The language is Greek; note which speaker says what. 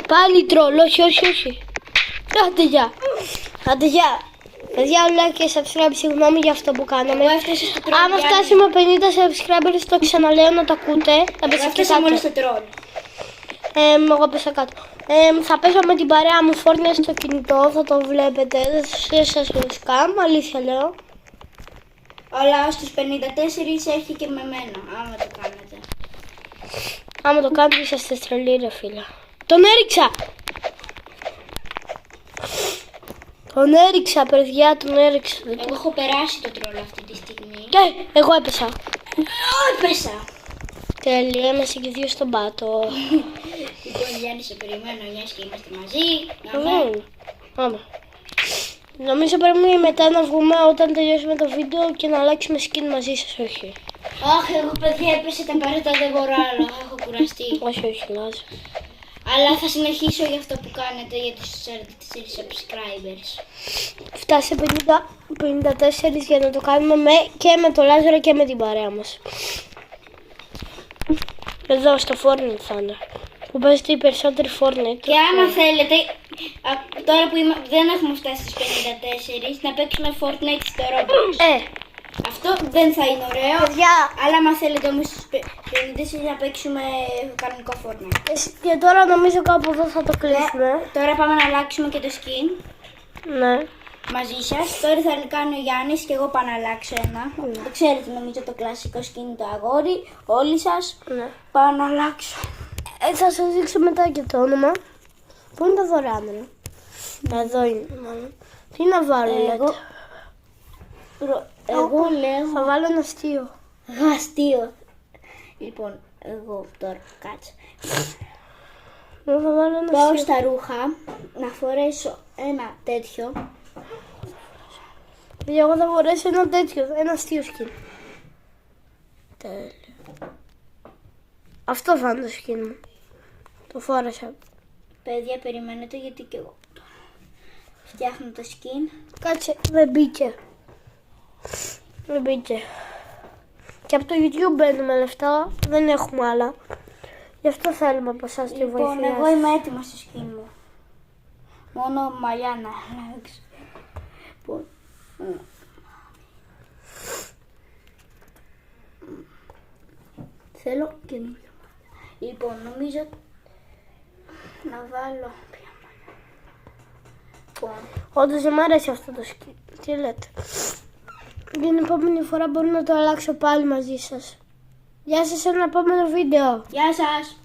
Speaker 1: Πάλι τρόλ, όχι. Άντε γεια. Παιδιά, like και subscribe, συγγνώμη για αυτό που κάναμε. Άμα φτάσουμε 50 subscribers, το ξαναλέω να το ακούτε. Θα πέσω και κάτω.
Speaker 2: Μόνο στο τρόλ.
Speaker 1: Εγώ πέσα κάτω. Θα πέσω με την παρέα μου Fortnite στο κινητό, θα το βλέπετε. Δεν σας scam, αλήθεια λέω.
Speaker 2: Αλλά στους 54 έχει και με μένα, άμα το κάνετε.
Speaker 1: Άμα το κάνετε είσαστε τρελοί ρε φίλα. Τον έριξα! Παιδιά, τον έριξα.
Speaker 2: Εγώ έχω περάσει το τρόλ αυτή τη στιγμή.
Speaker 1: Εγώ έπεσα.
Speaker 2: Έπεσα!
Speaker 1: Τέλεια, είμαστε και δύο στον πάτο.
Speaker 2: Λοιπόν, Γιάννη, σε περιμένω, μιας και είμαστε μαζί.
Speaker 1: Πάμε. Νομίζω πρέπει μετά να βγούμε όταν τελειώσουμε το βίντεο και να αλλάξουμε skin μαζί σας, όχι.
Speaker 2: Αχ, εγώ παιδιά έπεσε τεμπαρέτα, δεν μπορώ άλλο, έχω κουραστεί.
Speaker 1: Όχι, λάζω.
Speaker 2: Αλλά θα συνεχίσω για αυτό που κάνετε για τους 44 subscribers.
Speaker 1: Φτάσει 54 για να το κάνουμε και με το Λάζαρο και με την παρέα μας. Εδώ στο Fortnite θα είναι. Που παίζετε οι περισσότεροι Fortnite.
Speaker 2: Και άμα θέλετε, τώρα που δεν έχουμε φτάσει στους 54, να παίξουμε Fortnite στο Roblox. Αυτό δεν θα είναι ωραίο,
Speaker 1: Παιδιά,
Speaker 2: αλλά άμα θέλετε όμως στους 54 να παίξουμε κανονικό Fortnite.
Speaker 1: και τώρα νομίζω κάπου εδώ θα το κλείσουμε.
Speaker 2: Τώρα πάμε να αλλάξουμε και το skin
Speaker 1: Ναι.
Speaker 2: μαζί σας. Τώρα θα κάνει ο Γιάννης και εγώ πάω να αλλάξω ένα. Το ξέρετε νομίζω το κλασικό skin το αγόρι, όλοι σας.
Speaker 1: Ναι.
Speaker 2: Πάω να αλλάξω.
Speaker 1: Θα σας δείξω μετά και το όνομα. Πού είναι το δωρεάν, ρε? Εδώ είναι μάλλον. Τι να βάλω, λέτε?
Speaker 2: Εγώ λέω
Speaker 1: Θα βάλω ένα αστείο.
Speaker 2: αστείο. Λοιπόν, εγώ τώρα κάτσε.
Speaker 1: Εγώ θα βάλω ένα
Speaker 2: Πάω
Speaker 1: αστείο.
Speaker 2: στα ρούχα να φορέσω ένα τέτοιο.
Speaker 1: Εγώ θα φορέσω ένα τέτοιο, ένα αστείο σκιν. Τέλεια. Αυτό θα είναι το σκιν μου. Το φόρεσα.
Speaker 2: Παιδιά, περιμένετε γιατί και εγώ φτιάχνω το skin.
Speaker 1: Κάτσε, δεν μπήκε. Και από το YouTube μπαίνουμε λεφτά, δεν έχουμε άλλα. Γι' αυτό θέλουμε από εσάς τη βοήθεια.
Speaker 2: Λοιπόν, εγώ είμαι έτοιμο στο skin μου. Μόνο μαλλιά να αλλάξω. Λοιπόν, θέλω και μία. Λοιπόν, νομίζω να βάλω ποια μαλλιά. Λοιπόν,
Speaker 1: Όντως δεν μ' αρέσει αυτό το σκιν. Τι λέτε? Την επόμενη φορά μπορώ να το αλλάξω πάλι μαζί σας. Γεια σας σε ένα επόμενο βίντεο.
Speaker 2: γεια σας!